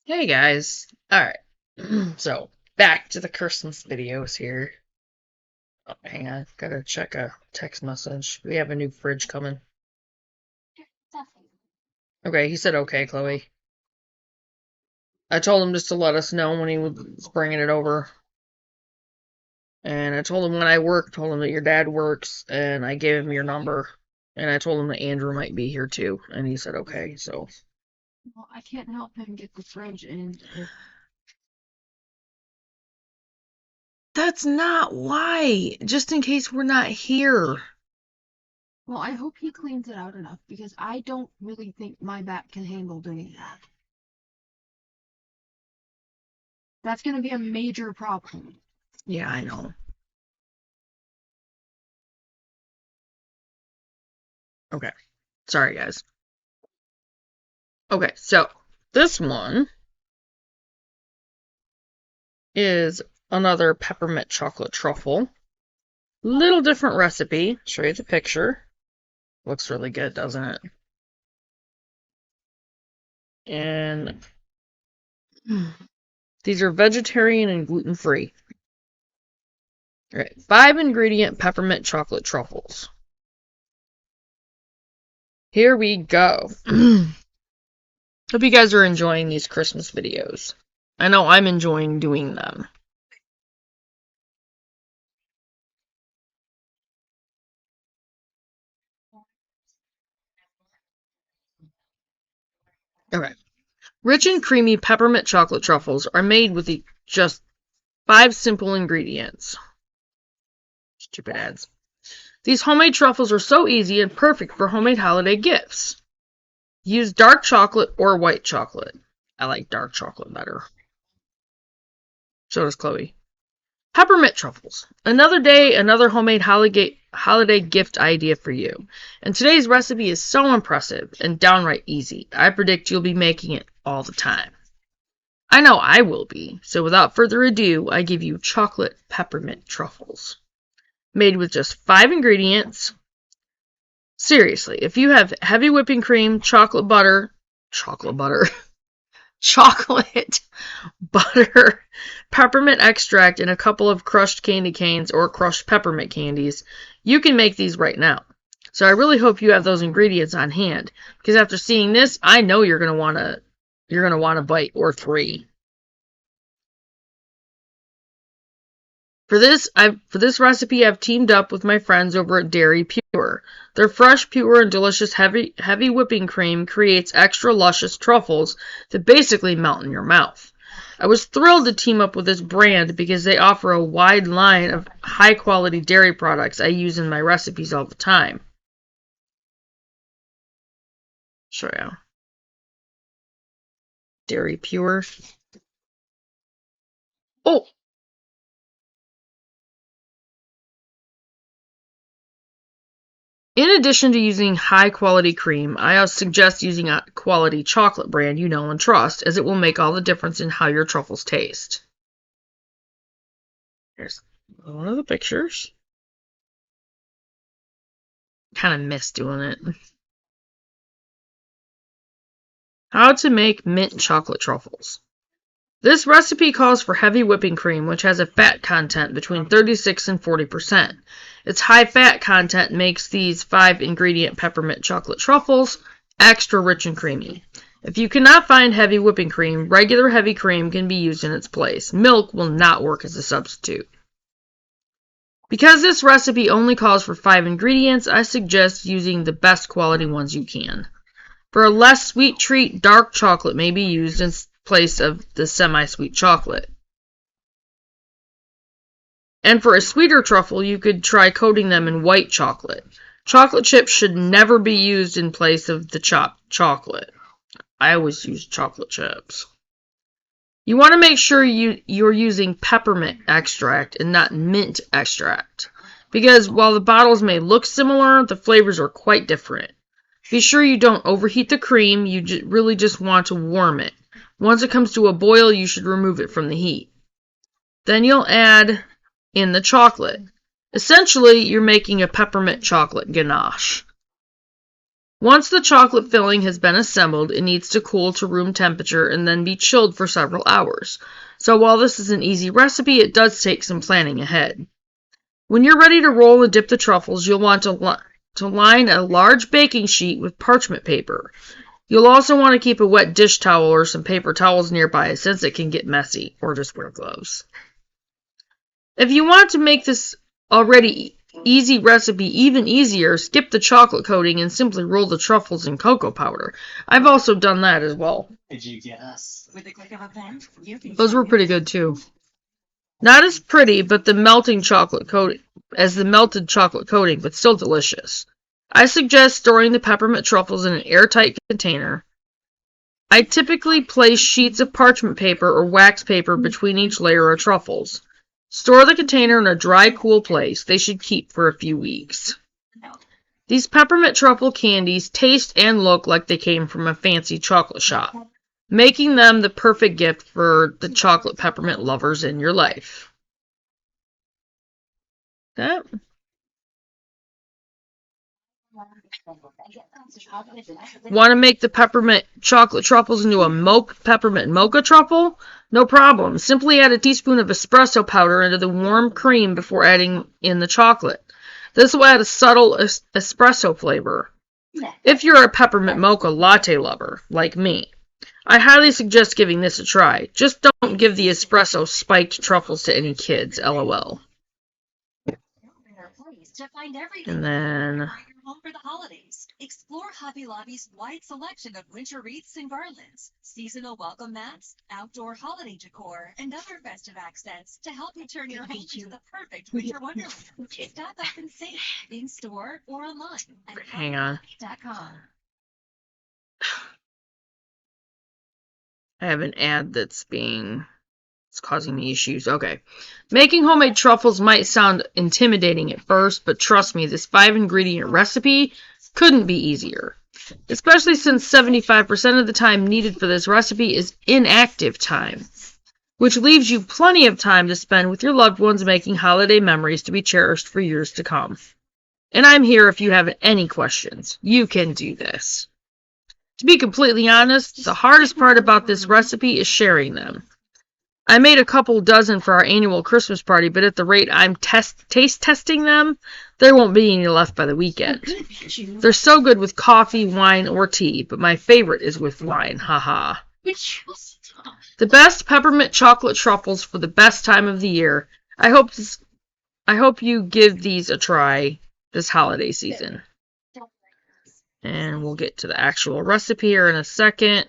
Hey guys. Alright. So, back to the Christmas videos here. Oh, hang on. Gotta check a text message. We have a new fridge coming. Okay, he said okay, Chloe. I told him just to let us know when he was bringing it over. And I told him when I work, told him that your dad works, and I gave him your number. And I told him that Andrew might be here too, and he said okay, so. Well, I can't help him get the fridge in. That's not why! Just in case we're not here. Well, I hope he cleans it out enough because I don't really think my back can handle doing that. That's going to be a major problem. Yeah, I know. Okay. Sorry, guys. Okay, so this one is another peppermint chocolate truffle. Little different recipe. Show you the picture. Looks really good, doesn't it? And these are vegetarian and gluten-free. All right, 5-ingredient peppermint chocolate truffles. Here we go. Hope you guys are enjoying these Christmas videos. I know I'm enjoying doing them. Okay. Rich and creamy peppermint chocolate truffles are made with just 5 simple ingredients. Stupid ads. These homemade truffles are so easy and perfect for homemade holiday gifts. Use dark chocolate or white chocolate. I like dark chocolate better. So does Chloe. Peppermint truffles. Another day, another homemade holiday gift idea for you. And today's recipe is so impressive and downright easy. I predict you'll be making it all the time. I know I will be. So without further ado, I give you chocolate peppermint truffles. Made with just 5 ingredients. Seriously, if you have heavy whipping cream, chocolate butter, chocolate butter, peppermint extract, and a couple of crushed candy canes or crushed peppermint candies, you can make these right now. So I really hope you have those ingredients on hand, because after seeing this, I know you're gonna want a bite or 3. For this recipe, I've teamed up with my friends over at Dairy Pure. Their fresh, pure, and delicious heavy whipping cream creates extra luscious truffles that basically melt in your mouth. I was thrilled to team up with this brand because they offer a wide line of high-quality dairy products I use in my recipes all the time. Show you. Dairy Pure. Oh, in addition to using high-quality cream, I suggest using a quality chocolate brand you know and trust, as it will make all the difference in how your truffles taste. Here's one of the pictures. Kind of miss doing it. How to make mint chocolate truffles. This recipe calls for heavy whipping cream, which has a fat content between 36 and 40%. Its high fat content makes these 5-ingredient peppermint chocolate truffles extra rich and creamy. If you cannot find heavy whipping cream, regular heavy cream can be used in its place. Milk will not work as a substitute. Because this recipe only calls for 5 ingredients, I suggest using the best quality ones you can. For a less sweet treat, dark chocolate may be used in place of the semi-sweet chocolate. And for a sweeter truffle, you could try coating them in white chocolate. Chocolate chips should never be used in place of the chopped chocolate. I always use chocolate chips. You want to make sure you're using peppermint extract and not mint extract, because while the bottles may look similar, the flavors are quite different. Be sure you don't overheat the cream, you really just want to warm it. Once it comes to a boil, you should remove it from the heat. Then you'll add in the chocolate. Essentially, you're making a peppermint chocolate ganache. Once the chocolate filling has been assembled, it needs to cool to room temperature and then be chilled for several hours. So while this is an easy recipe, it does take some planning ahead. When you're ready to roll and dip the truffles, you'll want to line a large baking sheet with parchment paper. You'll also want to keep a wet dish towel or some paper towels nearby since it can get messy, or just wear gloves. If you want to make this already easy recipe even easier, skip the chocolate coating and simply roll the truffles in cocoa powder. I've also done that as well. Did you guess? With the click of a pen, those were pretty good too. Not as pretty, but the melted chocolate coating, but still delicious. I suggest storing the peppermint truffles in an airtight container. I typically place sheets of parchment paper or wax paper between each layer of truffles. Store the container in a dry, cool place. They should keep for a few weeks. These peppermint truffle candies taste and look like they came from a fancy chocolate shop, making them the perfect gift for the chocolate peppermint lovers in your life. That. Want to make the peppermint chocolate truffles into a peppermint mocha truffle? No problem. Simply add a teaspoon of espresso powder into the warm cream before adding in the chocolate. This will add a subtle espresso flavor. If you're a peppermint mocha latte lover, like me, I highly suggest giving this a try. Just don't give the espresso spiked truffles to any kids, lol. And then home for the holidays. Explore Hobby Lobby's wide selection of winter wreaths and garlands, seasonal welcome mats, outdoor holiday decor, and other festive accents to help you turn your home into the perfect winter wonderland. Stop up and save in store or online at hang on. hobbyLobby.com. I have an ad that's it's causing me issues. Okay. Making homemade truffles might sound intimidating at first, but trust me, this 5-ingredient recipe couldn't be easier. Especially since 75% of the time needed for this recipe is inactive time, which leaves you plenty of time to spend with your loved ones making holiday memories to be cherished for years to come. And I'm here if you have any questions. You can do this. To be completely honest, the hardest part about this recipe is sharing them. I made a couple dozen for our annual Christmas party, but at the rate I'm taste testing them, there won't be any left by the weekend. They're so good with coffee, wine, or tea, but my favorite is with wine, haha. The best peppermint chocolate truffles for the best time of the year. I hope you give these a try this holiday season. And we'll get to the actual recipe here in a second.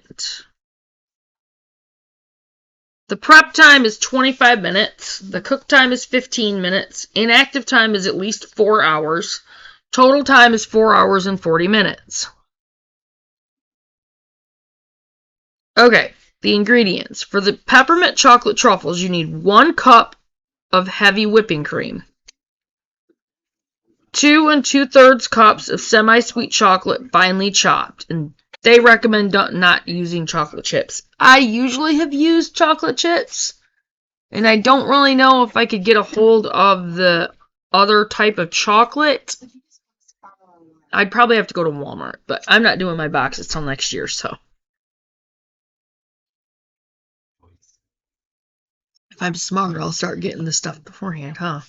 The prep time is 25 minutes. The cook time is 15 minutes. Inactive time is at least 4 hours. Total time is 4 hours and 40 minutes. Okay, the ingredients. For the peppermint chocolate truffles, you need 1 cup of heavy whipping cream, 2 2/3 cups of semi-sweet chocolate finely chopped, and they recommend not using chocolate chips. I usually have used chocolate chips, and I don't really know if I could get a hold of the other type of chocolate. I'd probably have to go to Walmart, but I'm not doing my boxes till next year, so. If I'm smarter, I'll start getting this stuff beforehand, huh?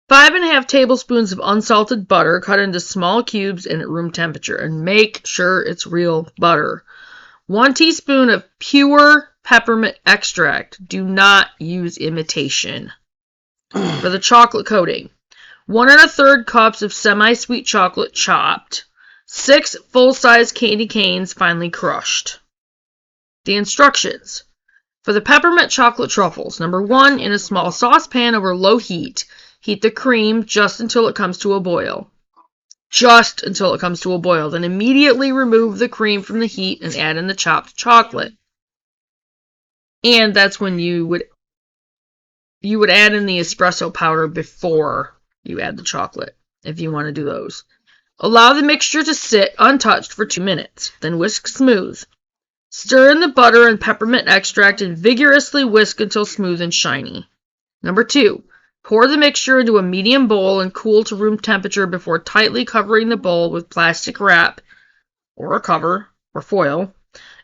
5½ tablespoons of unsalted butter cut into small cubes and at room temperature, and make sure it's real butter. 1 teaspoon of pure peppermint extract. Do not use imitation. For the chocolate coating, 1 1/3 cups of semi-sweet chocolate chopped. 6 full-size candy canes finely crushed. The instructions. For the peppermint chocolate truffles, number 1, in a small saucepan over low heat, heat the cream just until it comes to a boil. Just until it comes to a boil. Then immediately remove the cream from the heat and add in the chopped chocolate. And that's when you would add in the espresso powder before you add the chocolate, if you want to do those. Allow the mixture to sit untouched for 2 minutes. Then whisk smooth. Stir in the butter and peppermint extract and vigorously whisk until smooth and shiny. Number 2. Pour the mixture into a medium bowl and cool to room temperature before tightly covering the bowl with plastic wrap or a cover or foil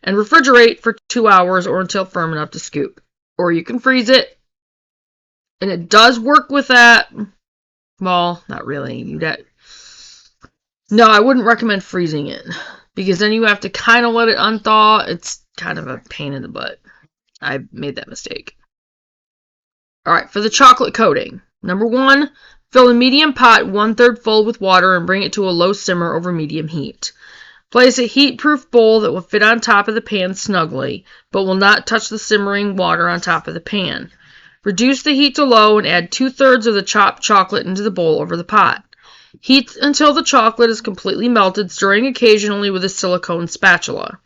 and refrigerate for 2 hours or until firm enough to scoop. Or you can freeze it. And it does work with that. Well, not really. No, I wouldn't recommend freezing it because then you have to kind of let it unthaw. It's kind of a pain in the butt. I made that mistake. Alright, for the chocolate coating. Number 1, fill a medium pot 1/3 full with water and bring it to a low simmer over medium heat. Place a heat-proof bowl that will fit on top of the pan snugly, but will not touch the simmering water on top of the pan. Reduce the heat to low and add 2/3 of the chopped chocolate into the bowl over the pot. Heat until the chocolate is completely melted, stirring occasionally with a silicone spatula.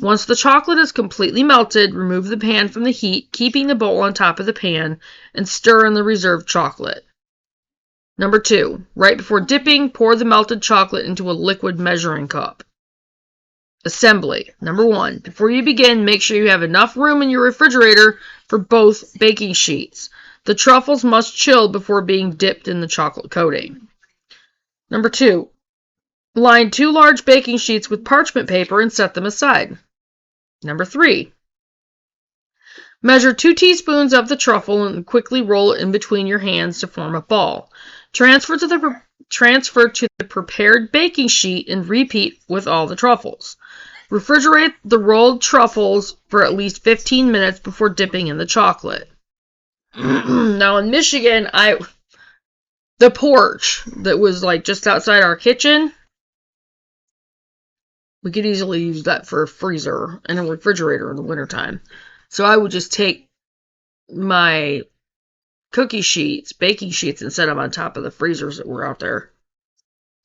Once the chocolate is completely melted, remove the pan from the heat, keeping the bowl on top of the pan, and stir in the reserved chocolate. Number 2, right before dipping, pour the melted chocolate into a liquid measuring cup. Assembly. Number 1, before you begin, make sure you have enough room in your refrigerator for both baking sheets. The truffles must chill before being dipped in the chocolate coating. Number 2, line 2 large baking sheets with parchment paper and set them aside. Number 3, measure 2 teaspoons of the truffle and quickly roll it in between your hands to form a ball. Transfer to the prepared baking sheet and repeat with all the truffles. Refrigerate the rolled truffles for at least 15 minutes before dipping in the chocolate. Now in Michigan, the porch that was like just outside our kitchen, we could easily use that for a freezer and a refrigerator in the wintertime. So I would just take my baking sheets, and set them on top of the freezers that were out there.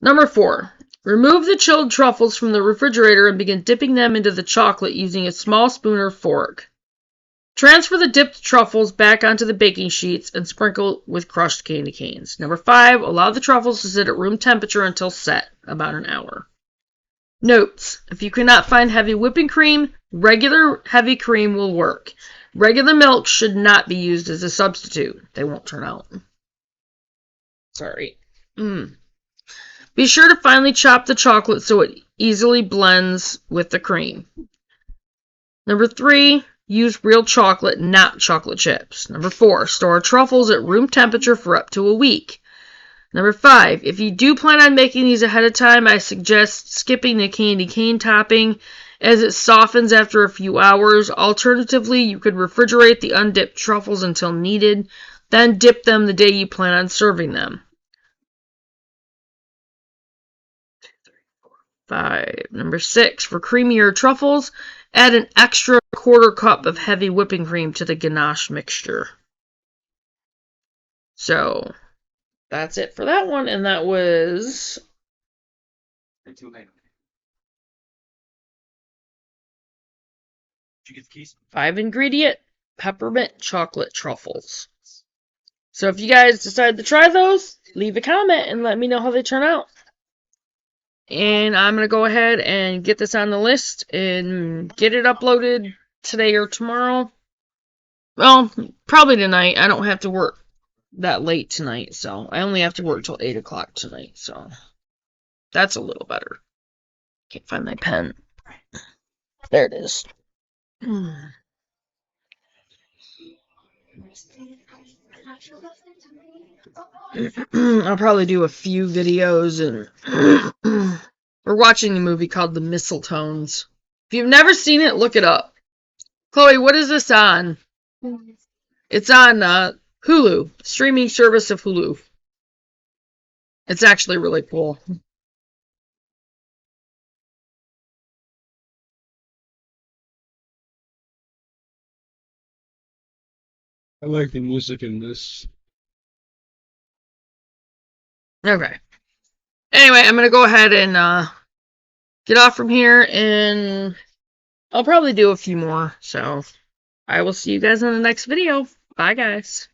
Number 4, remove the chilled truffles from the refrigerator and begin dipping them into the chocolate using a small spoon or fork. Transfer the dipped truffles back onto the baking sheets and sprinkle with crushed candy canes. Number 5, allow the truffles to sit at room temperature until set, about an hour. Notes: if you cannot find heavy whipping cream, regular heavy cream will work. Regular milk should not be used as a substitute. They won't turn out. Sorry. Be sure to finely chop the chocolate so it easily blends with the cream. Number 3, use real chocolate, not chocolate chips. Number 4, store truffles at room temperature for up to a week. Number 5, if you do plan on making these ahead of time, I suggest skipping the candy cane topping as it softens after a few hours. Alternatively, you could refrigerate the undipped truffles until needed, then dip them the day you plan on serving them. 5. Number 6, for creamier truffles, add an extra 1/4 cup of heavy whipping cream to the ganache mixture. So, that's it for that one, and that was 5-ingredient peppermint chocolate truffles. So if you guys decide to try those, leave a comment and let me know how they turn out. And I'm going to go ahead and get this on the list and get it uploaded today or tomorrow. Well, probably tonight. I don't have to work that late tonight, so I only have to work till 8 o'clock tonight, so that's a little better. Can't find my pen. There it is. I'll probably do a few videos, and we're watching a movie called The Mistletones. If you've never seen it, look it up. Chloe, what is this on? It's on Hulu, streaming service of Hulu. It's actually really cool. I like the music in this. Okay. Anyway, I'm going to go ahead and get off from here, and I'll probably do a few more. So I will see you guys in the next video. Bye, guys.